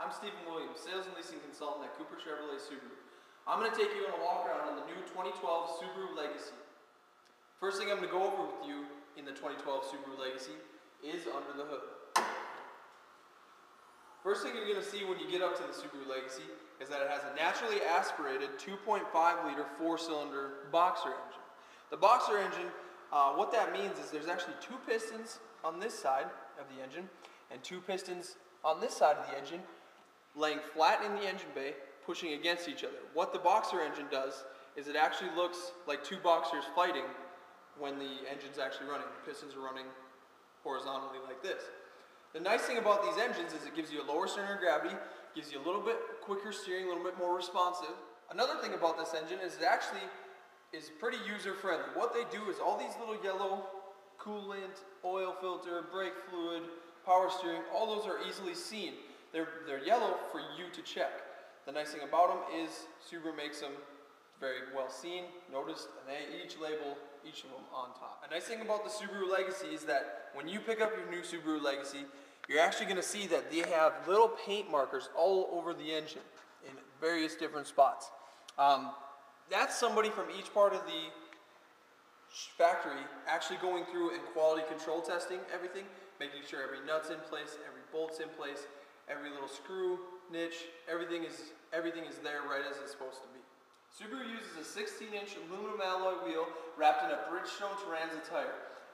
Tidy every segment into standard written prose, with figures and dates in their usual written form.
I'm Stephen Williams, Sales and Leasing Consultant at Cooper Chevrolet Subaru. I'm going to take you on a walk around on the new 2012 Subaru Legacy. First thing I'm going to go over with you in the 2012 Subaru Legacy is under the hood. First thing you're going to see when you get up to the Subaru Legacy is that it has a naturally aspirated 2.5 liter 4-cylinder boxer engine. The boxer engine, what that means is there's actually two pistons on this side of the engine and two pistons on this side of the engine laying flat in the engine bay, pushing against each other. What the boxer engine does is it actually looks like two boxers fighting when the engine's actually running. The pistons are running horizontally like this. The nice thing about these engines is it gives you a lower center of gravity, gives you a little bit quicker steering, a little bit more responsive. Another thing about this engine is it actually is pretty user-friendly. What they do is all these little yellow coolant, oil filter, brake fluid, power steering, all those are easily seen. They're yellow for you to check. The nice thing about them is Subaru makes them very well seen, noticed, and they each label each of them on top. A nice thing about the Subaru Legacy is that when you pick up your new Subaru Legacy, you're actually going to see that they have little paint markers all over the engine in various different spots. That's somebody from each part of the factory actually going through and quality control testing everything, making sure every nut's in place, every bolt's in place, every little screw, niche, everything is there right as it's supposed to be. Subaru uses a 16-inch aluminum alloy wheel wrapped in a Bridgestone Turanza tire.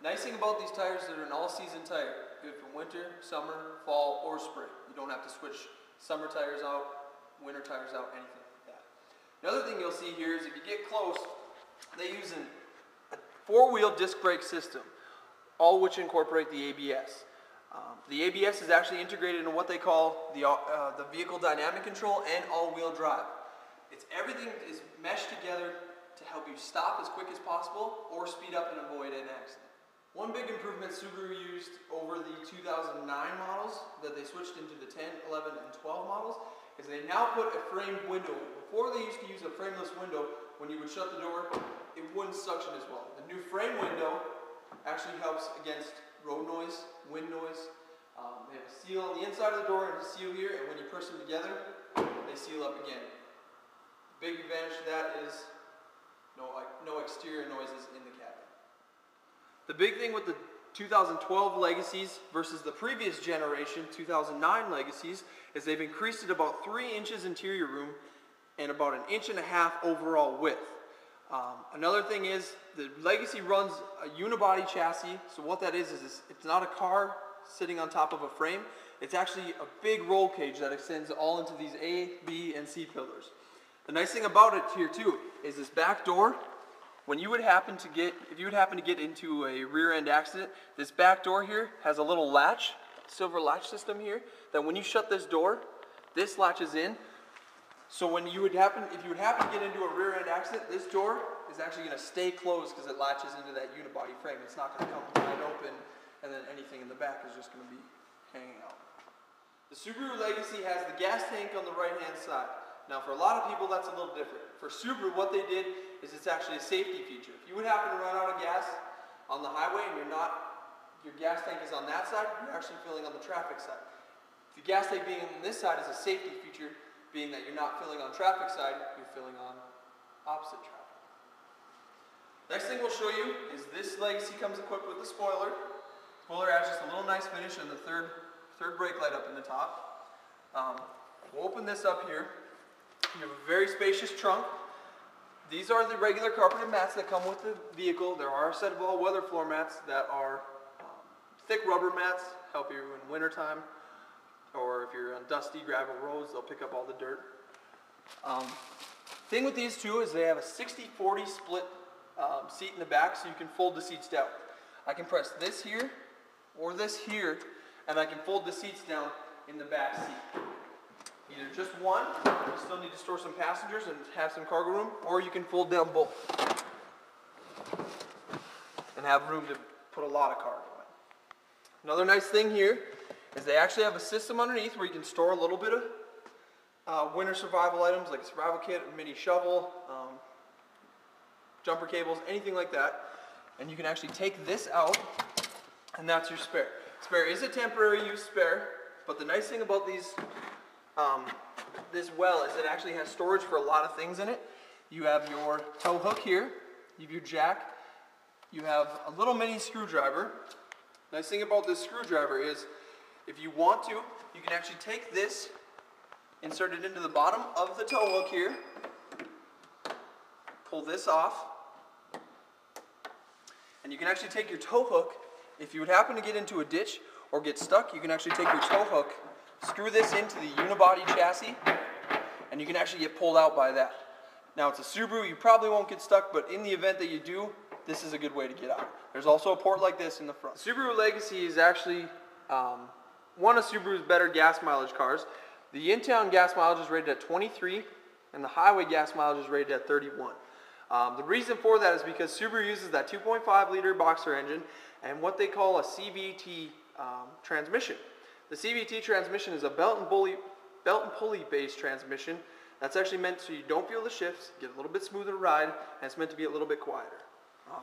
Nice thing about these tires, they're an all-season tire. Good for winter, summer, fall, or spring. You don't have to switch summer tires out, winter tires out, anything like that. Another thing you'll see here is if you get close, they use a four-wheel disc brake system, all which incorporate the ABS. The ABS is actually integrated into what they call the vehicle dynamic control and all-wheel drive. Everything is meshed together to help you stop as quick as possible or speed up and avoid an accident. One big improvement Subaru used over the 2009 models that they switched into the 10, 11, and 12 models is they now put a framed window in. Before they used to use a frameless window, when you would shut the door, it wouldn't suction as well. The new frame window actually helps against road noise, wind noise. They have a seal on the inside of the door and a seal here, and when you press them together, they seal up again. Big advantage to that is no exterior noises in the cabin. The big thing with the 2012 Legacies versus the previous generation 2009 Legacies is they've increased it about 3 inches interior room and about 1.5 inches overall width. Another thing is the Legacy runs a unibody chassis, so what that is it's not a car sitting on top of a frame. It's actually a big roll cage that extends all into these A, B, and C pillars. The nice thing about it here too is this back door. When you would happen to get, if you would happen to get into a rear end accident, this back door here has a little latch, silver latch system here, that when you shut this door, this latches in. So when you would happen, if you would happen to get into a rear end accident, this door is actually going to stay closed because it latches into that unibody frame. It's not going to come wide open and then anything in the back is just going to be hanging out. The Subaru Legacy has the gas tank on the right hand side. Now for a lot of people that's a little different. For Subaru what they did is it's actually a safety feature. If you would happen to run out of gas on the highway and your gas tank is on that side, you're actually filling on the traffic side. The gas tank being on this side is a safety feature, being that you're not filling on traffic side, you're filling on opposite traffic. Next thing we'll show you is this Legacy comes equipped with a spoiler. Spoiler adds just a little nice finish on the third brake light up in the top. We'll open this up here. You have a very spacious trunk. These are the regular carpeted mats that come with the vehicle. There are a set of all-weather floor mats that are thick rubber mats, help you in wintertime, or if you're on dusty gravel roads, they'll pick up all the dirt. Thing with these two is they have a 60-40 split seat in the back, so you can fold the seats down. I can press this here or this here, and I can fold the seats down in the back seat. Either just one, you still need to store some passengers and have some cargo room, or you can fold down both and have room to put a lot of cargo in. Another nice thing here is they actually have a system underneath where you can store a little bit of winter survival items like a survival kit, a mini shovel, jumper cables, anything like that. And you can actually take this out and that's your spare. Spare is a temporary use spare, but the nice thing about these this well is it actually has storage for a lot of things in it. You have your tow hook here, you have your jack, you have a little mini screwdriver. Nice thing about this screwdriver is if you want to, you can actually take this, insert it into the bottom of the tow hook here, pull this off, and you can actually take your tow hook. If you would happen to get into a ditch or get stuck, you can actually take your tow hook, screw this into the unibody chassis, and you can actually get pulled out by that. Now it's a Subaru, you probably won't get stuck, but in the event that you do, this is a good way to get out. There's also a port like this in the front. Subaru Legacy is actually one of Subaru's better gas mileage cars. The in-town gas mileage is rated at 23, and the highway gas mileage is rated at 31. The reason for that is because Subaru uses that 2.5 liter boxer engine and what they call a CVT transmission. The CVT transmission is a belt and pulley based transmission that's actually meant so you don't feel the shifts, get a little bit smoother ride, and it's meant to be a little bit quieter.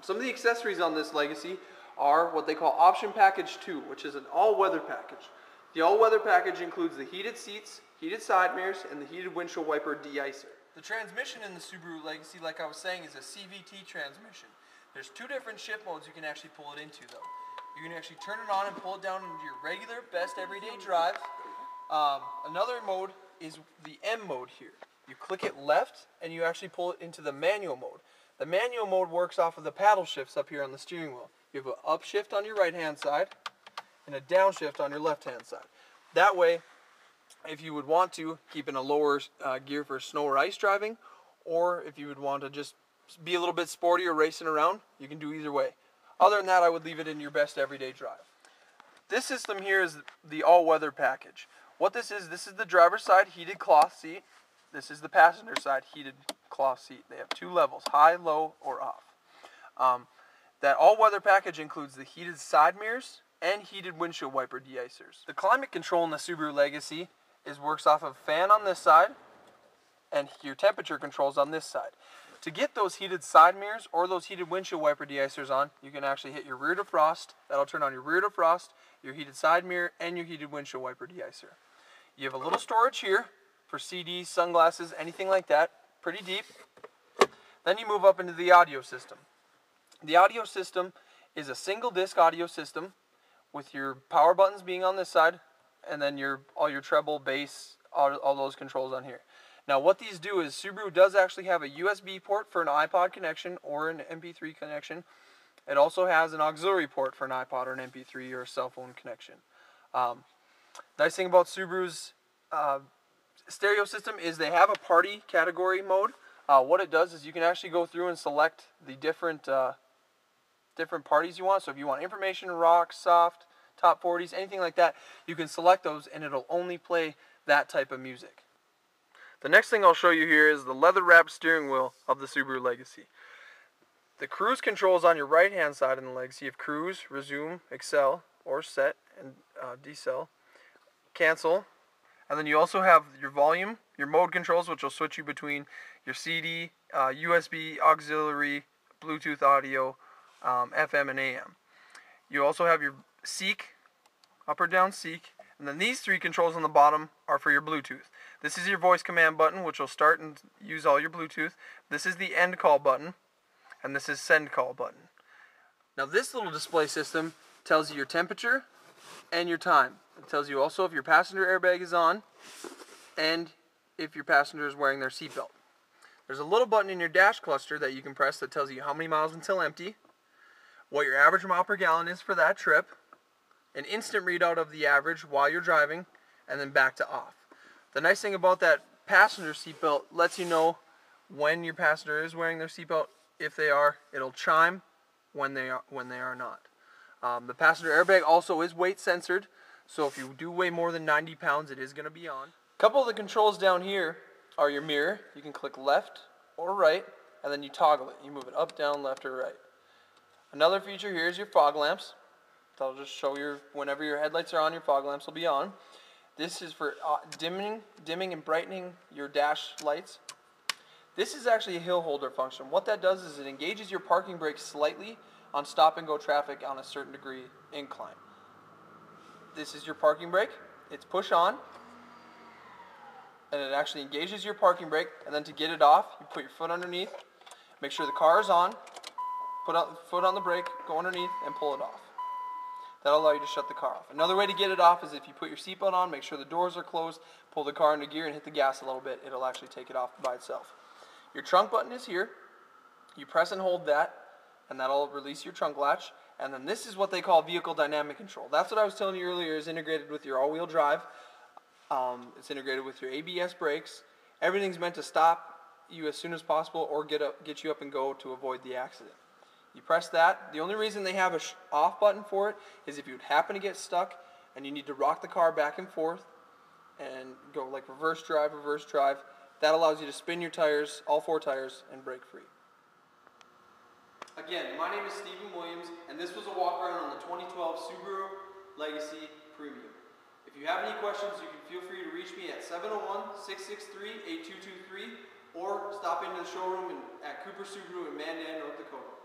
Some of the accessories on this Legacy are what they call Option Package 2, which is an all-weather package. The all-weather package includes the heated seats, heated side mirrors, and the heated windshield wiper de-icer. The transmission in the Subaru Legacy, like I was saying, is a CVT transmission. There's two different shift modes you can actually pull it into, though. You can actually turn it on and pull it down into your regular, best everyday drive. Another mode is the M mode here. You click it left, and you actually pull it into the manual mode. The manual mode works off of the paddle shifts up here on the steering wheel. You have an up shift on your right-hand side and a down shift on your left-hand side. That way, if you would want to, keep in a lower gear for snow or ice driving, or if you would want to just be a little bit sportier racing around, you can do either way. Other than that, I would leave it in your best everyday drive. This system here is the all-weather package. What this is the driver's side heated cloth seat. This is the passenger side heated cloth seat. They have two levels, high, low, or off. That all-weather package includes the heated side mirrors and heated windshield wiper de-icers. The climate control in the Subaru Legacy works off of a fan on this side and your temperature controls on this side. To get those heated side mirrors or those heated windshield wiper de-icers on, you can actually hit your rear defrost. That'll turn on your rear defrost, your heated side mirror, and your heated windshield wiper de-icer. You have a little storage here for CDs, sunglasses, anything like that, pretty deep. Then you move up into the audio system. The audio system is a single disc audio system with your power buttons being on this side and then all your treble, bass, all those controls on here. Now what these do is Subaru does actually have a USB port for an iPod connection or an MP3 connection. It also has an auxiliary port for an iPod or an MP3 or a cell phone connection. Nice thing about Subaru's stereo system is they have a party category mode. What it does is you can actually go through and select the different parties you want. So if you want information, rock, soft, top 40s, anything like that, you can select those and it'll only play that type of music. The next thing I'll show you here is the leather wrapped steering wheel of the Subaru Legacy. The cruise controls on your right hand side in the Legacy. You have cruise, resume, excel, or set, and decel, cancel. And then you also have your volume, your mode controls, which will switch you between your CD, USB, auxiliary, Bluetooth audio, FM and AM. You also have your seek, up or down seek, and then these three controls on the bottom are for your Bluetooth. This is your voice command button, which will start and use all your Bluetooth. This is the end call button, and this is send call button. Now this little display system tells you your temperature and your time. It tells you also if your passenger airbag is on and if your passenger is wearing their seatbelt. There's a little button in your dash cluster that you can press that tells you how many miles until empty, what your average mile per gallon is for that trip, an instant readout of the average while you're driving, and then back to off. The nice thing about that passenger seatbelt lets you know when your passenger is wearing their seatbelt. If they are, it'll chime when they are not. The passenger airbag also is weight censored, so if you do weigh more than 90 pounds, it is going to be on. A couple of the controls down here are your mirror. You can click left or right, and then you toggle it. You move it up, down, left, or right. Another feature here is your fog lamps. That'll just show whenever your headlights are on, your fog lamps will be on. This is for dimming and brightening your dash lights. This is actually a hill holder function. What that does is it engages your parking brake slightly on stop and go traffic on a certain degree incline. This is your parking brake. It's push on. and it actually engages your parking brake, and then to get it off, you put your foot underneath, make sure the car is on, put out the foot on the brake, go underneath, and pull it off. That'll allow you to shut the car off. Another way to get it off is if you put your seatbelt on, make sure the doors are closed, pull the car into gear and hit the gas a little bit. It'll actually take it off by itself. Your trunk button is here. You press and hold that, and that'll release your trunk latch. And then this is what they call vehicle dynamic control. That's what I was telling you earlier is integrated with your all-wheel drive. It's integrated with your ABS brakes. Everything's meant to stop you as soon as possible or get you up and go to avoid the accident. You press that. The only reason they have a off button for it is if you happen to get stuck and you need to rock the car back and forth and go like reverse drive. That allows you to spin your tires, all 4 tires, and brake free. Again, my name is Stephen Williams, and this was a walk around on the 2012 Subaru Legacy Premium. If you have any questions, you can feel free to reach me at 701-663-8223 or stop into the showroom at Cooper Subaru in Mandan, North Dakota.